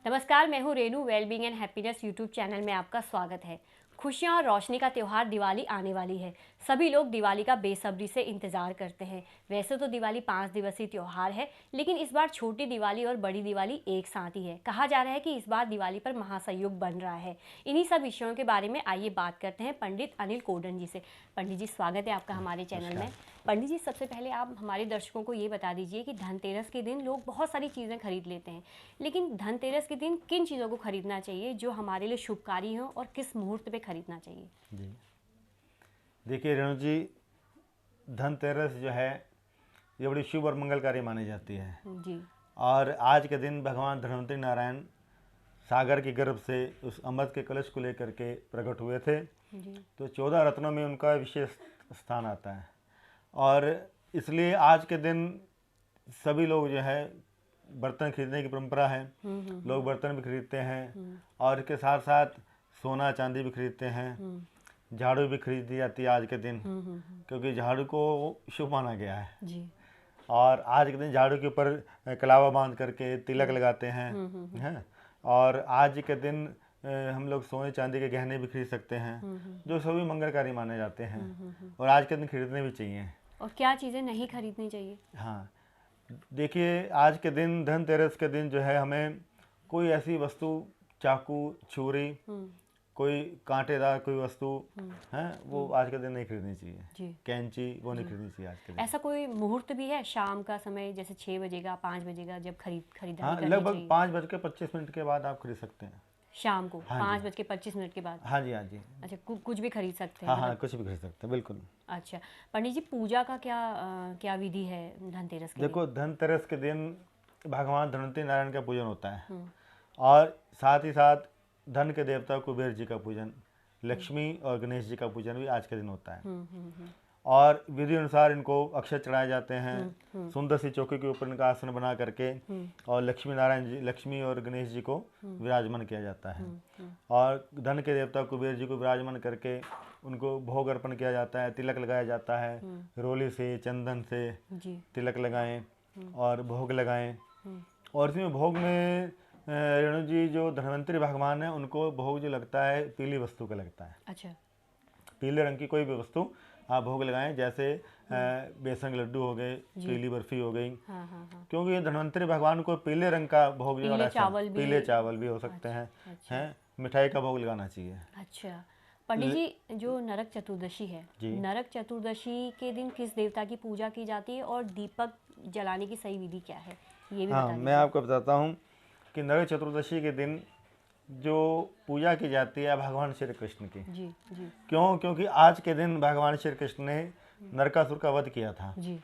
नमस्कार, मैं हूँ Renu. Wellbeing and happiness YouTube channel में आपका स्वागत है। खुशियाँ और रोशनी का त्यौहार दिवाली आने वाली है। सभी लोग दिवाली का बेसब्री से इंतज़ार करते हैं। वैसे तो दिवाली 5 दिवसीय त्यौहार है, लेकिन इस बार छोटी दिवाली और बड़ी दिवाली एक साथ ही है। कहा जा रहा है कि इस बार दिवाली पर महासंयोग बन रहा है। इन्हीं सब विषयों के बारे में आइए बात करते हैं पंडित अनिल कोडन जी से। पंडित जी, स्वागत है आपका हमारे चैनल में। पंडित जी, सबसे पहले आप हमारे दर्शकों को ये बता दीजिए कि धनतेरस के दिन लोग बहुत सारी चीज़ें खरीद लेते हैं, लेकिन धनतेरस के दिन किन चीज़ों को खरीदना चाहिए जो हमारे लिए शुभकारी हो और किस मुहूर्त पे खरीदना चाहिए? जी देखिए रेणु जी, धनतेरस जो है ये बड़ी शुभ और मंगलकारी मानी जाती है जी। और आज के दिन भगवान धन्वंतरि नारायण सागर के गर्भ से उस अमृत के कलश को लेकर के प्रकट हुए थे। जी। तो 14 रत्नों में उनका विशेष स्थान आता है और इसलिए आज के दिन सभी लोग जो है बर्तन खरीदने की परंपरा है। लोग बर्तन भी खरीदते हैं और इसके साथ साथ सोना चांदी भी खरीदते हैं। झाड़ू भी खरीदी जाती है आज के दिन, क्योंकि झाड़ू को शुभ माना गया है जी। और आज के दिन झाड़ू के ऊपर कलावा बांध करके तिलक लगाते हैं और आज के दिन हम लोग सोने चांदी के गहने भी खरीद सकते हैं जो सभी मंगलकारी माने जाते हैं और आज के दिन खरीदने भी चाहिए। और क्या चीज़ें नहीं खरीदनी चाहिए? हाँ, देखिए आज के दिन धनतेरस के दिन जो है हमें कोई ऐसी वस्तु, चाकू, छुरी, कोई कांटेदार कोई वस्तु है वो आज के दिन नहीं खरीदनी चाहिए जी। कैंची वो नहीं खरीदनी चाहिए आज के दिन। ऐसा कोई मुहूर्त भी है शाम का समय, जैसे 6 बजेगा 5 बजेगा, जब खरीदारी हाँ, करनी लगभग चाहिए? 5:25 के बाद आप खरीद सकते हैं शाम को हाँ 5:25 के बाद? हाँ जी, हाँ जी। अच्छा, कुछ भी खरीद सकते हैं? हाँ हाँ, कुछ भी खरीद सकते हैं, बिल्कुल। अच्छा पंडित जी, पूजा का क्या विधि है धनतेरस के देखो, धनतेरस के दिन भगवान धन्वंतरि नारायण का पूजन होता है और साथ ही साथ धन के देवता कुबेर जी का पूजन, लक्ष्मी और गणेश जी का पूजन भी आज के दिन होता है। और विधि अनुसार इनको अक्षत चढ़ाए जाते हैं, सुंदर सी चौकी के ऊपर इनका आसन बना करके और लक्ष्मी और गणेश जी को विराजमान किया जाता है और धन के देवता कुबेर जी को विराजमान करके उनको भोग अर्पण किया जाता है, तिलक लगाया जाता है। रोली से, चंदन से तिलक लगाएं और भोग लगाएं। और इसमें भोग में रेणु जी, जो धन्वंतरि भगवान है उनको भोग जो लगता है पीली वस्तु का लगता है। अच्छा। पीले रंग की कोई भी वस्तु आप भोग लगाएं, जैसे बेसन के लड्डू हो गए, पीली बर्फी हो गई। हाँ। क्योंकि धन्वंतरि भगवान को पीले रंग का भोग जो पीले चावल भी हो सकते हैं। हैं मिठाई का भोग लगाना चाहिए। अच्छा पंडित जी, जो नरक चतुर्दशी है, नरक चतुर्दशी के दिन किस देवता की पूजा की जाती है और दीपक जलाने की सही विधि क्या है, ये भी बता मैं आपको बताता हूँ कि नरक चतुर्दशी के दिन जो पूजा की जाती है भगवान श्री कृष्ण की। जी। क्योंकि आज के दिन भगवान श्री कृष्ण ने नरकासुर का वध किया था जी।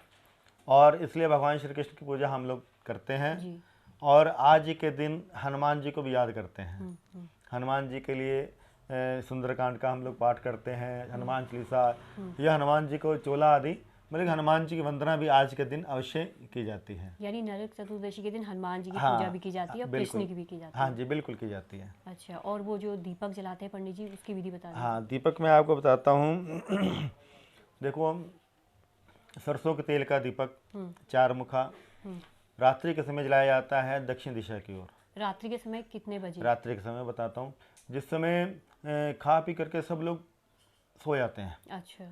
और इसलिए भगवान श्री कृष्ण की पूजा हम लोग करते हैं जी। और आज के दिन हनुमान जी को भी याद करते हैं। हनुमान जी के लिए सुंदरकांड का हम लोग पाठ करते हैं, हनुमान चालीसा या हनुमान जी को चोला आदि, मतलब हनुमान जी की वंदना भी आज के दिन अवश्य की जाती है। यानी नरक चतुर्दशी के दिन हनुमान जी की पूजा भी की जाती है और कृष्ण की भी की जाती है। हाँ जी, बिल्कुल की जाती है। अच्छा, और वो जो दीपक जलाते हैं पंडित जी, उसकी विधि बता दीजिए। हाँ, दीपक मैं आपको बताता हूँ। देखो, सरसों के तेल का दीपक 4 मुखा रात्रि के समय जलाया जाता है दक्षिण दिशा की ओर। रात्रि के समय कितने बजे? रात्रि के समय बताता हूँ, जिस समय खा पी करके सब लोग सो जाते हैं। अच्छा।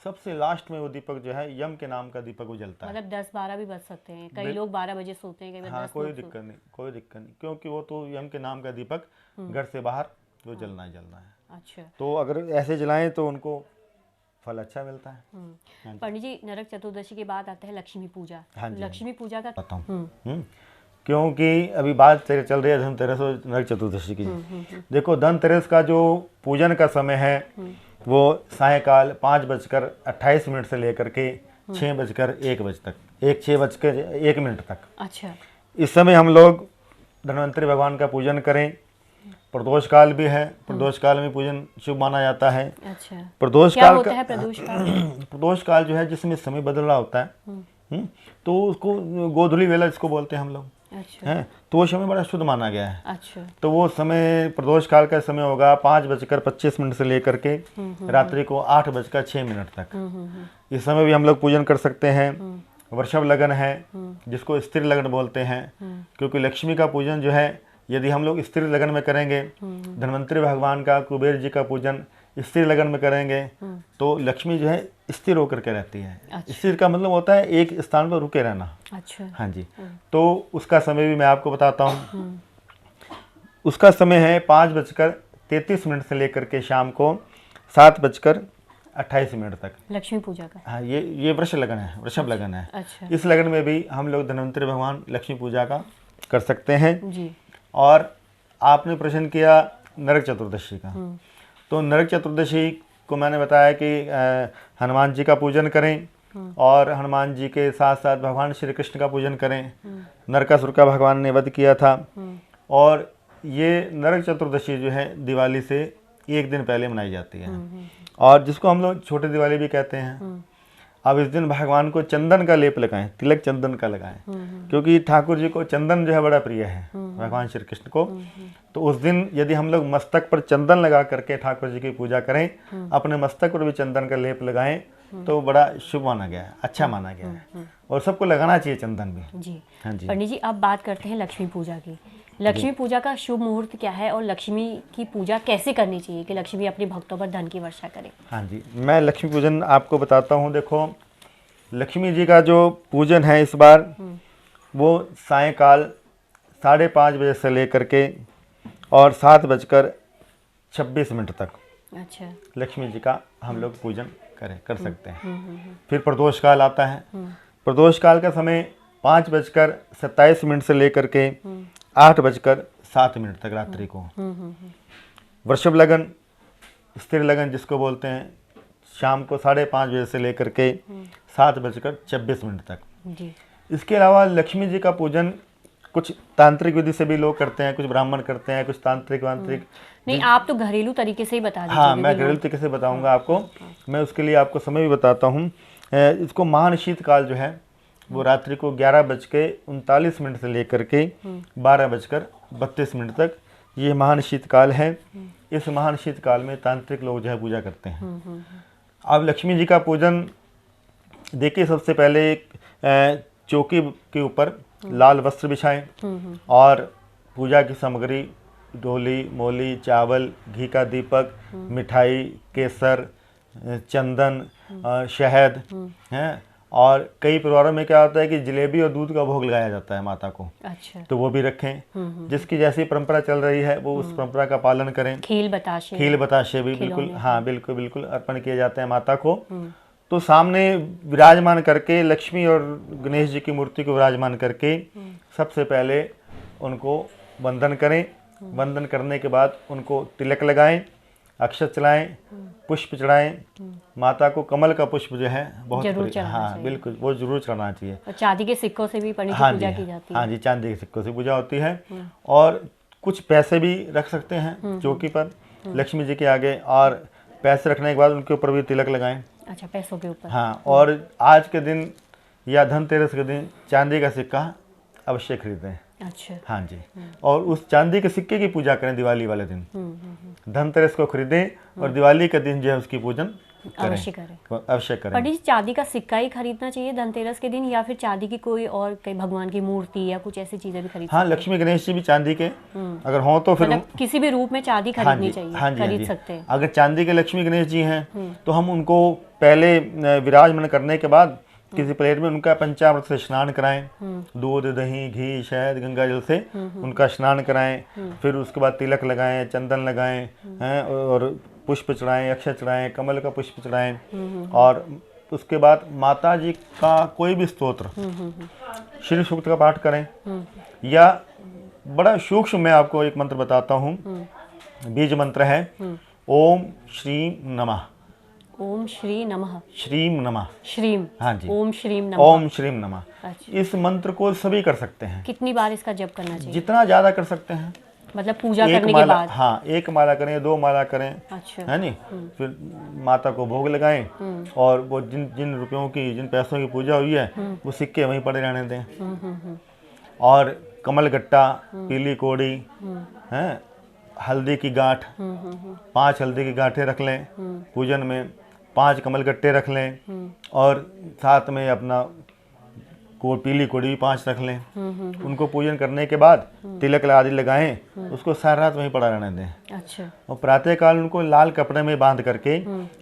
सबसे लास्ट में वो दीपक जो है यम के नाम का दीपक वो जलता है। मतलब 10-12 भी बज सकते हैं, कई लोग 12 बजे सोते हैं, कई बार 10 कोई दिक्कत नहीं, क्योंकि वो तो यम के नाम का दीपक घर से बाहर वो जलना है। अच्छा। तो अगर ऐसे जलाएं तो उनको फल अच्छा मिलता है। पंडित जी, नरक चतुर्दशी के बाद आता है लक्ष्मी पूजा। लक्ष्मी पूजा का बताता हूँ, क्योंकि अभी बात चल रही है धनतेरस और नरक चतुर्दशी की। देखो, धनतेरस का जो पूजन का समय है वो सायकाल 5:28 से लेकर के 6:01 तक, 6:01 तक। अच्छा। इस समय हम लोग धन्वंतरि भगवान का पूजन करें। प्रदोष काल भी है, प्रदोष काल में पूजन शुभ माना जाता है। अच्छा। प्रदोष क्या काल होता है प्रदोष काल? प्रदोष काल जो है जिसमें समय बदल रहा होता है, तो उसको गोधूली वेला जिसको बोलते हैं हम लोग। अच्छा। है, तो वो समय बड़ा शुद्ध माना गया है। अच्छा। तो वो समय प्रदोष काल का समय होगा 5:25 से लेकर के रात्रि को 8:06 तक। इस समय भी हम लोग पूजन कर सकते हैं। वृषभ लगन है, जिसको स्त्री लगन बोलते हैं, क्योंकि लक्ष्मी का पूजन जो है यदि हम लोग स्त्री लगन में करेंगे, धन्वंतरी भगवान का, कुबेर जी का पूजन स्त्री लगन में करेंगे तो लक्ष्मी जो है स्थिर होकर के रहती है। अच्छा। स्थिर का मतलब होता है एक स्थान पर रुके रहना। अच्छा। हाँ जी। तो उसका समय भी मैं आपको बताता हूँ। उसका समय है 5:33 से लेकर के शाम को 7:28 तक, लक्ष्मी पूजा का। हाँ, ये वृषभ लगन है, वृषभ लगन है। अच्छा। इस लगन में भी हम लोग धन्वंतरी भगवान लक्ष्मी पूजा का कर सकते हैं। जी। और आपने प्रश्न किया नरक चतुर्दशी का, तो नरक चतुर्दशी को मैंने बताया कि हनुमान जी का पूजन करें और हनुमान जी के साथ साथ भगवान श्री कृष्ण का पूजन करें। नरकासुर का भगवान ने वध किया था। और ये नरक चतुर्दशी जो है दिवाली से एक दिन पहले मनाई जाती है, और जिसको हम लोग छोटी दिवाली भी कहते हैं। अब इस दिन भगवान को चंदन का लेप लगाएं, तिलक चंदन का लगाएं, क्योंकि ठाकुर जी को चंदन जो है बड़ा प्रिय है, भगवान श्री कृष्ण को। तो उस दिन यदि हम लोग मस्तक पर चंदन लगा करके ठाकुर जी की पूजा करें, अपने मस्तक पर भी चंदन का लेप लगाएं, तो बड़ा शुभ माना गया है, अच्छा माना गया है, और सबको लगाना चाहिए चंदन भी। जी। हाँ जी। पंडित जी, अब बात करते हैं लक्ष्मी पूजा की। लक्ष्मी पूजा का शुभ मुहूर्त क्या है और लक्ष्मी की पूजा कैसे करनी चाहिए कि लक्ष्मी अपने भक्तों पर धन की वर्षा करे? हाँ जी, मैं लक्ष्मी पूजन आपको बताता हूँ। देखो, लक्ष्मी जी का जो पूजन है इस बार वो सायंकाल 5:30 बजे से लेकर के और 7:26 तक अच्छा। लक्ष्मी जी का हम लोग पूजन कर सकते हैं। फिर प्रदोष काल आता है। प्रदोष काल का समय 5:27 से लेकर के 8:07 तक रात्रि को। वृषभ लगन, स्त्री लगन जिसको बोलते हैं, शाम को 5:30 बजे से लेकर के 7:26 तक। जी। इसके अलावा लक्ष्मी जी का पूजन कुछ तांत्रिक विधि से भी लोग करते हैं, कुछ ब्राह्मण करते हैं, कुछ तांत्रिक वांत्रिक। नहीं, आप तो घरेलू तरीके से ही बता दीजिए। हाँ, मैं घरेलू तरीके से बताऊंगा आपको। मैं उसके लिए आपको समय भी बताता हूँ। इसको महान शीतकाल जो है वो रात्रि को 11:39 से लेकर के 12:32 तक ये महान शीतकाल है। इस महान शीतकाल में तांत्रिक लोग जो है पूजा करते हैं। अब लक्ष्मी जी का पूजन देखिए, सबसे पहले एक चौकी के ऊपर लाल वस्त्र बिछाएं और पूजा की सामग्री डोली, मोली, चावल, घी का दीपक, मिठाई, केसर, चंदन, शहद हैं। और कई परिवारों में क्या होता है कि जलेबी और दूध का भोग लगाया जाता है माता को। अच्छा। तो वो भी रखें। जिसकी जैसी परंपरा चल रही है वो उस परंपरा का पालन करें। खील बताशे भी बिल्कुल, हाँ बिल्कुल बिल्कुल अर्पण किए जाते हैं माता को। तो सामने विराजमान करके लक्ष्मी और गणेश जी की मूर्ति को विराजमान करके सबसे पहले उनको वंदन करें। वंदन करने के बाद उनको तिलक लगाएं, अक्षत चढ़ाएं, पुष्प चढ़ाएं। माता को कमल का पुष्प जो है बहुत प्रिय, हाँ बिल्कुल, वो जरूर चढ़ाना चाहिए। और चांदी के सिक्कों से भी पंडित हाँ पूजा जी, की जाती है। हाँ जी, चांदी के सिक्कों से पूजा होती है। और कुछ पैसे भी रख सकते हैं चौकी पर लक्ष्मी जी के आगे, और पैसे रखने के बाद उनके ऊपर भी तिलक लगाएं। अच्छा, पैसों के ऊपर। हाँ, और आज के दिन या धनतेरस के दिन चांदी का सिक्का अवश्य खरीदें। अच्छा। हाँ जी, और उस चांदी के सिक्के की पूजा करें दिवाली वाले दिन। धनतेरस को खरीदें और दिवाली के दिन जो है उसकी पूजन अवश्य करें। अवश्य करें। पंडित, चांदी का सिक्का ही खरीदना चाहिए धनतेरस के दिन, या फिर चांदी की कोई और कई भगवान की मूर्ति या कुछ ऐसी चीजें भी खरीद? हाँ, लक्ष्मी गणेश जी भी चांदी के अगर हों तो फिर मतलब किसी भी रूप में चांदी खरीदनी चाहिए। हाँ जी, खरीद सकते हैं। अगर चांदी के लक्ष्मी गणेश जी हैं तो हम उनको पहले विराजमान करने के बाद किसी प्लेट में उनका पंचामृत से स्नान कराएं। दूध, दही, घी, शहद, गंगा जल से उनका स्नान कराएं। फिर उसके बाद तिलक लगाएं, चंदन लगाएं हैं, और पुष्प चढ़ाएं, अक्षत चढ़ाएं, कमल का पुष्प चढ़ाएं। और उसके बाद माता जी का कोई भी स्तोत्र, श्री सूक्त का पाठ करें। या बड़ा सूक्ष्म मैं आपको एक मंत्र बताता हूँ, बीज मंत्र है, ओम श्रीम नमः। ओम श्री नमः। श्रीम नमः। श्रीम। हाँ जी, ओम श्रीम नमः। ओम श्रीम नमः। अच्छा। इस मंत्र को सभी कर सकते हैं। कितनी बार इसका जप करना चाहिए? जितना ज्यादा कर सकते हैं। मतलब पूजा एक करने के माला, बाद? हाँ, एक माला करें, 2 माला करें। अच्छा। है नी? फिर माता को भोग लगाएं और वो जिन जिन रुपयों की, जिन पैसों की पूजा हुई है वो सिक्के वहीं पड़े रहने दें। और कमल गट्टा, पीली कोड़ी, हैं, हल्दी की गांठ, 5 हल्दी की गांठें रख लें पूजन में, 5 कमल गट्टे रख लें, और साथ में अपना पीली कोड़ी भी 5 रख लें। उनको पूजन करने के बाद तिलक आदि लगाएं, उसको सारी रात वहीं पड़ा रहने दें। अच्छा। और प्रातः काल उनको लाल कपड़े में बांध करके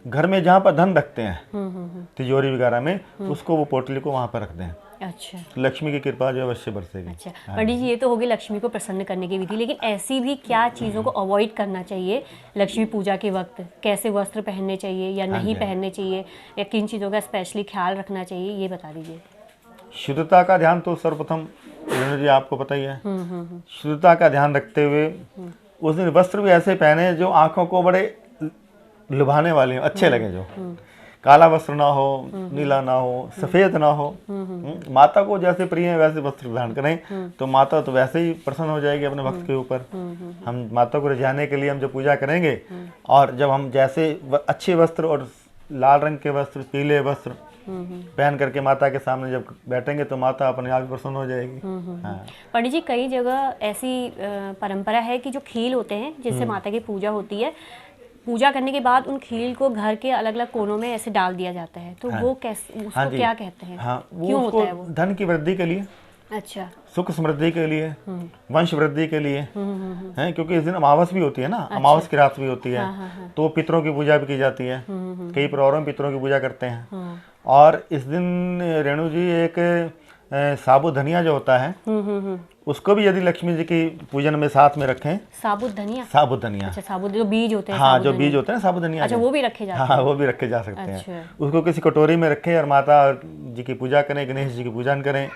घर में जहाँ पर धन रखते हैं तिजोरी वगैरह में, उसको वो पोटली को वहाँ पर रख दें। अच्छा। लक्ष्मी की कृपा जो अवश्य बरसेगी। अच्छा पंडित जी, ये तो होगी लक्ष्मी को प्रसन्न करने की विधि, लेकिन ऐसी भी क्या चीज़ों को अवॉइड करना चाहिए लक्ष्मी पूजा के वक्त? कैसे वस्त्र पहनने चाहिए या नहीं पहनने चाहिए, या किन चीज़ों का स्पेशली ख्याल रखना चाहिए, ये बता दीजिए। शुद्धता का ध्यान तो सर्वप्रथम रेणु जी आपको पता ही है। शुद्धता का ध्यान रखते हुए उस दिन वस्त्र भी ऐसे पहने जो आंखों को बड़े लुभाने वाले हो, अच्छे लगे। जो काला वस्त्र ना हो, नीला ना हो, सफेद ना हो। माता को जैसे प्रिय है वैसे वस्त्र धारण करें, तो माता तो वैसे ही प्रसन्न हो जाएगी अपने भक्त के ऊपर। हम माता को रिझाने के लिए हम जब पूजा करेंगे, और जब हम जैसे अच्छे वस्त्र और लाल रंग के वस्त्र, पीले वस्त्र पहन करके माता के सामने जब बैठेंगे, तो माता अपने आप प्रसन्न हो जाएगी। हाँ। पंडित जी, कई जगह ऐसी परंपरा है कि जो खील होते हैं जिससे माता की पूजा होती है, पूजा करने के बाद उन खील को घर के अलग अलग कोनों में ऐसे डाल दिया जाता है, तो वो कैसे, उसको क्या कहते हैं? हाँ, क्यों होता है वो? धन की वृद्धि के लिए, अच्छा, सुख समृद्धि के लिए, वंश वृद्धि के लिए है। क्योंकि इस दिन अमावस भी होती है ना। अच्छा। अमावस की रात भी होती है। हाँ। तो पितरों की पूजा भी की जाती है। कई परिवारों में पितरों की पूजा करते हैं। और इस दिन रेणु जी एक साबुत धनिया जो होता है, उसको भी यदि लक्ष्मी जी की पूजन में साथ में रखें। साबुत धनिया? साबुत धनिया। अच्छा, साबुत जो बीज होते हैं। हाँ, जो बीज होते हैं साबुत धनिया। अच्छा, वो भी रखे जाते हैं? हाँ, वो भी रखे जा सकते हैं। अच्छा। उसको किसी कटोरी में रखें और माता जी की पूजा करें, गणेश जी की पूजन करें।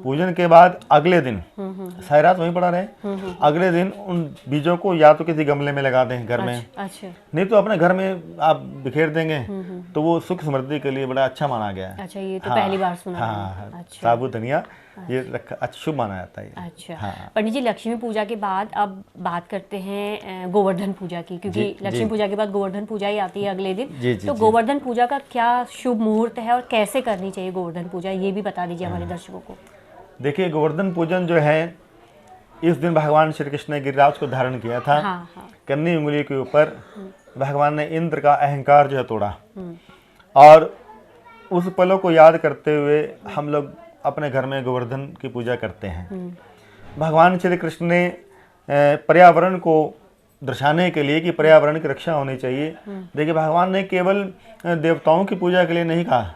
पूजन के बाद अगले दिन सारी रात वहीं पड़ा रहे। अगले दिन उन बीजों को या तो किसी गमले में लगा दें घर में। अच्छा। नहीं तो अपने घर में आप बिखेर देंगे, तो वो सुख समृद्धि के लिए बड़ा अच्छा माना गया है। अच्छा, ये तो पहली बार सुना। हाँ, साबुत धनिया ये अच्छा शुभ माना जाता है। अच्छा। हाँ। पंडित जी, लक्ष्मी पूजा के बाद अब बात करते हैं गोवर्धन पूजा की, क्योंकि लक्ष्मी पूजा के बाद गोवर्धन पूजा ही आती है अगले दिन। तो गोवर्धन पूजा का क्या शुभ मुहूर्त है और कैसे करनी चाहिए गोवर्धन पूजा, ये भी बता दीजिए हमारे दर्शकों को। देखिए, गोवर्धन पूजन जो है, इस दिन भगवान श्री कृष्ण ने गिरिराज को धारण किया था। कन्नी उंगली के ऊपर भगवान ने इंद्र का अहंकार जो है तोड़ा। और उस पलों को याद करते हुए हम लोग अपने घर में गोवर्धन की पूजा करते हैं। भगवान श्री कृष्ण ने पर्यावरण को दर्शाने के लिए कि पर्यावरण की रक्षा होनी चाहिए। देखिए, भगवान ने केवल देवताओं की पूजा के लिए नहीं कहा।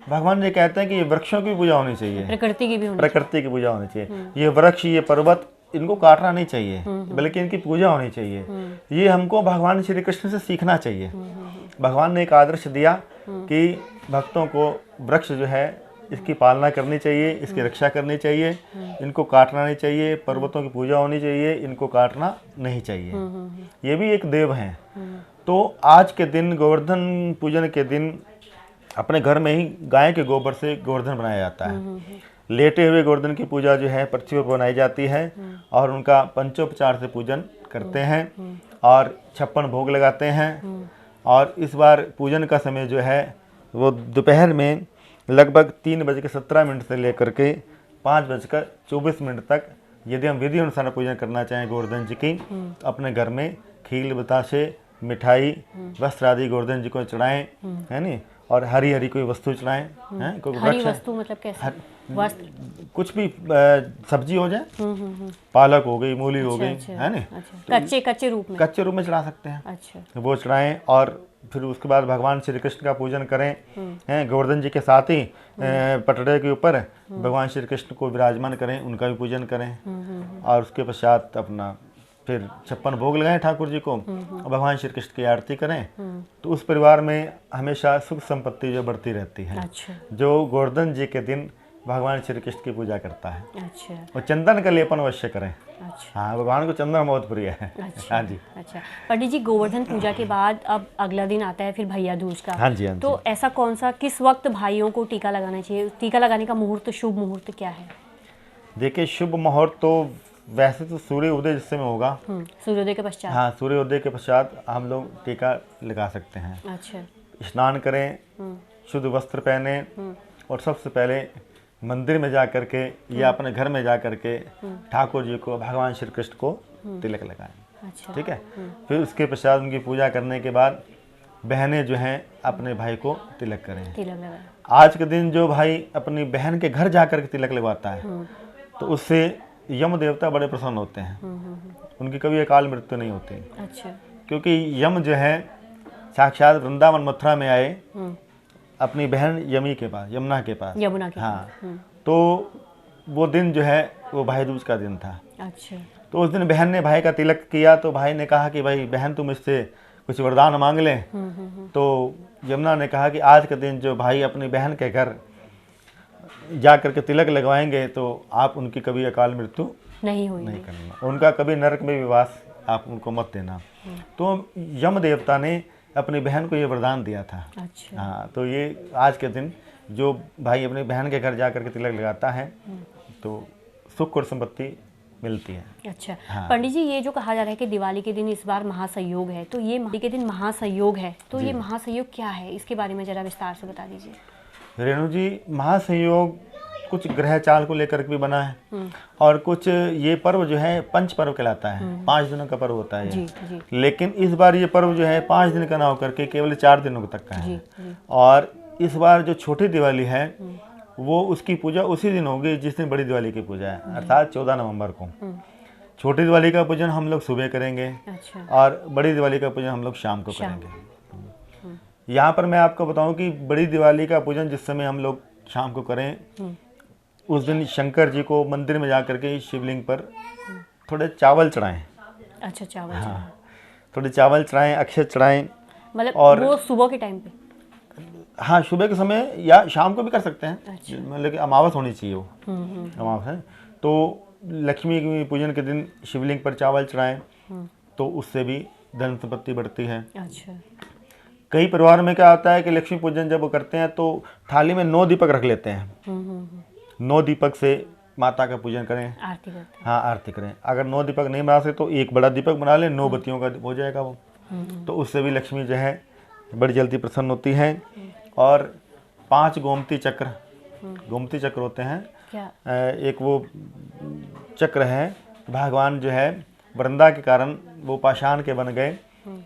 भगवान ये कहते हैं कि ये वृक्षों की पूजा होनी चाहिए, प्रकृति की भी प्रकृति की पूजा होनी चाहिए। ये वृक्ष, ये पर्वत, इनको काटना नहीं चाहिए, बल्कि इनकी पूजा होनी चाहिए। ये हमको भगवान श्री कृष्ण से सीखना चाहिए। भगवान ने एक आदर्श दिया कि भक्तों को वृक्ष जो है इसकी पालना करनी चाहिए, इसकी रक्षा करनी चाहिए, इनको काटना नहीं चाहिए। पर्वतों की पूजा होनी चाहिए, इनको काटना नहीं चाहिए। ये भी एक देव हैं। तो आज के दिन, गोवर्धन पूजन के दिन, अपने घर में ही गाय के गोबर से गोवर्धन बनाया जाता है। लेटे हुए गोवर्धन की पूजा जो है पृथ्वी पर बनाई जाती है, और उनका पंचोपचार से पूजन करते हैं और 56 भोग लगाते हैं। और इस बार पूजन का समय जो है वो दोपहर में लगभग 3:17 से लेकर के 5:24 तक, यदि हम विधि अनुसार पूजन करना चाहें गोवर्धन जी की, अपने घर में खील, बताशे, मिठाई, वस्त्र आदि गोवर्धन जी को चढ़ाएं, है नी। और हरी हरी कोई वस्तु चढ़ाएं, हैं, कोई हरी वस्तु मतलब कैसे? वस्त्र, कुछ भी सब्जी हो जाए, पालक हो गई, मूली हो गई, है नी। कच्चे रूप में चढ़ा सकते हैं। अच्छा। वो चढ़ाएं और फिर उसके बाद भगवान श्री कृष्ण का पूजन करें। हैं, गोवर्धन जी के साथ ही पटड़े के ऊपर भगवान श्री कृष्ण को विराजमान करें, उनका भी पूजन करें। और उसके पश्चात अपना फिर 56 भोग लगाएं ठाकुर जी को, और भगवान श्री कृष्ण की आरती करें। तो उस परिवार में हमेशा सुख संपत्ति जो बढ़ती रहती है। अच्छा। जो गोवर्धन जी के दिन भगवान श्री कृष्ण की पूजा करता है। अच्छा। और चंदन का लेपन अवश्य करें। अच्छा। हाँ, भगवान को चंदन बहुत प्रिय है। अच्छा। हाँ जी। अच्छा पंडित जी, गोवर्धन पूजा के बाद अब अगला दिन आता है फिर भैया दूज का। हाँ जी, हाँ जी। तो ऐसा कौन सा, किस वक्त भाइयों को टीका लगाना चाहिए? टीका लगाने का मुहूर्त, शुभ मुहूर्त क्या है? देखिए, शुभ मुहूर्त तो वैसे तो सूर्य उदय जिस समय होगा, सूर्योदय के पश्चात। हाँ, सूर्योदय के पश्चात हम लोग टीका लगा सकते हैं। अच्छा। स्नान करें, शुद्ध वस्त्र पहने, और सबसे पहले मंदिर में जा करके या अपने घर में जा करके ठाकुर जी को, भगवान श्री कृष्ण को तिलक लगाएं। अच्छा। ठीक है। फिर उसके पश्चात उनकी पूजा करने के बाद बहनें जो हैं अपने भाई को तिलक करें। तिलक लगा। आज के दिन जो भाई अपनी बहन के घर जाकर के तिलक लगवाता है तो उससे यम देवता बड़े प्रसन्न होते हैं। उनकी कभी अकाल मृत्यु नहीं होती। अच्छा। क्योंकि यम जो है साक्षात वृंदावन मथुरा में आए अपनी बहन यमी के पास, यमुना के पास। यमुना के हाँ, तो वो दिन जो है वो भाई दूज का दिन था। अच्छा। तो उस दिन बहन ने भाई का तिलक किया तो भाई ने कहा कि भाई बहन तुम इससे कुछ वरदान मांग ले। तो यमुना ने कहा कि आज के दिन जो भाई अपनी बहन के घर जा करके तिलक लगवाएंगे तो आप उनकी कभी अकाल मृत्यु नहीं करना, उनका कभी नरक में विवास आप उनको मत देना। तो यम देवता ने अपनी बहन को ये वरदान दिया था। अच्छा। हाँ, तो ये आज के दिन जो भाई अपनी बहन के घर जा करके तिलक लगाता है तो सुख और संपत्ति मिलती है। अच्छा। हाँ। पंडित जी, ये जो कहा जा रहा है कि दिवाली के दिन इस बार महासंयोग है, तो ये दिवाली के दिन महासंयोग है, तो ये महासंयोग क्या है, इसके बारे में जरा विस्तार से बता दीजिए। रेणु जी, महासंयोग कुछ ग्रह चाल को लेकर के भी बना है और कुछ ये पर्व जो है पंच पर्व कहलाता है। 5 दिनों का पर्व होता है जी, ये। जी। लेकिन इस बार ये पर्व जो है 5 दिन का ना होकर के केवल 4 दिनों तक का है। जी, जी। और इस बार जो छोटी दिवाली है वो उसकी पूजा उसी दिन होगी जिस दिन बड़ी दिवाली की पूजा है, अर्थात 14 नवंबर को। छोटी दिवाली का पूजन हम लोग सुबह करेंगे। अच्छा। और बड़ी दिवाली का पूजन हम लोग शाम को करेंगे। यहाँ पर मैं आपको बताऊं कि बड़ी दिवाली का पूजन जिस समय हम लोग शाम को करें उस दिन शंकर जी को मंदिर में जा करके शिवलिंग पर थोड़े चावल चढ़ाएं। अच्छा, चावल। हाँ, थोड़े चावल चढ़ाएं, अक्षत चढ़ाएं। मतलब और वो सुबह के टाइम पे? हाँ, सुबह के समय या शाम को भी कर सकते हैं। अच्छा। मतलब अमावस होनी चाहिए वो। अमावस है तो लक्ष्मी के पूजन के दिन शिवलिंग पर चावल चढ़ाएं तो उससे भी धन संपत्ति बढ़ती है। अच्छा। कई परिवार में क्या होता है कि लक्ष्मी पूजन जब वो करते हैं तो थाली में 9 दीपक रख लेते हैं। 9 दीपक से माता का पूजन करें, आरती करते हैं। हाँ, आरती करें। अगर 9 दीपक नहीं बना सकते तो एक बड़ा दीपक बना लें, 9 बत्तियों का हो जाएगा वो। तो उससे भी लक्ष्मी जो है बड़ी जल्दी प्रसन्न होती है। और 5 गोमती चक्र, गोमती चक्र होते हैं। क्या? एक वो चक्र है, भगवान जो है वृंदा के कारण वो पाषाण के बन गए।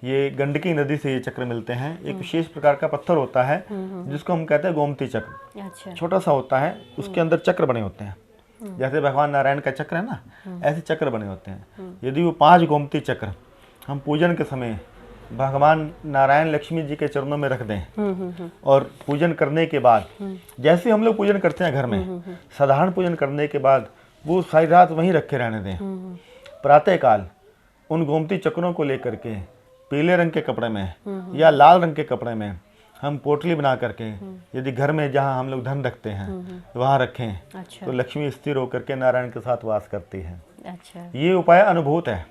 ये गंडकी नदी से ये चक्र मिलते हैं। एक विशेष प्रकार का पत्थर होता है जिसको हम कहते हैं गोमती चक्र। अच्छा। छोटा सा होता है, उसके अंदर चक्र बने होते हैं। जैसे भगवान नारायण का चक्र है ना, ऐसे चक्र बने होते हैं। यदि वो 5 गोमती चक्र हम पूजन के समय भगवान नारायण लक्ष्मी जी के चरणों में रख दें और पूजन करने के बाद, जैसे हम लोग पूजन करते हैं घर में, साधारण पूजन करने के बाद वो सारी रात वहीं रखे रहने दें। प्रातःकाल उन गोमती चक्रों को लेकर के पीले रंग के कपड़े में या लाल रंग के कपड़े में हम पोटली बना करके यदि घर में जहाँ हम लोग धन रखते हैं वहाँ रखें। अच्छा। तो लक्ष्मी स्थिर होकर के नारायण के साथ वास करती है। अच्छा। ये उपाय अनुभूत है।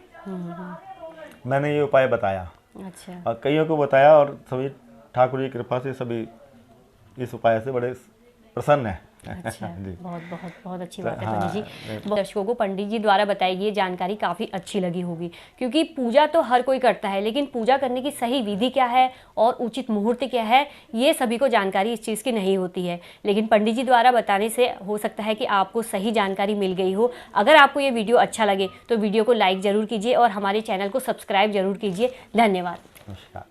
मैंने ये उपाय बताया। अच्छा। और कईयों को बताया और सभी ठाकुर जी की कृपा से सभी इस उपाय से बड़े प्रसन्न है। अच्छा। जी। बहुत बहुत बहुत अच्छी बात है हाँ, पंडित जी। दर्शकों को पंडित जी द्वारा बताई गई ये जानकारी काफ़ी अच्छी लगी होगी, क्योंकि पूजा तो हर कोई करता है, लेकिन पूजा करने की सही विधि क्या है और उचित मुहूर्त क्या है, ये सभी को जानकारी इस चीज़ की नहीं होती है। लेकिन पंडित जी द्वारा बताने से हो सकता है कि आपको सही जानकारी मिल गई हो। अगर आपको ये वीडियो अच्छा लगे तो वीडियो को लाइक ज़रूर कीजिए और हमारे चैनल को सब्सक्राइब जरूर कीजिए। धन्यवाद। नमस्कार।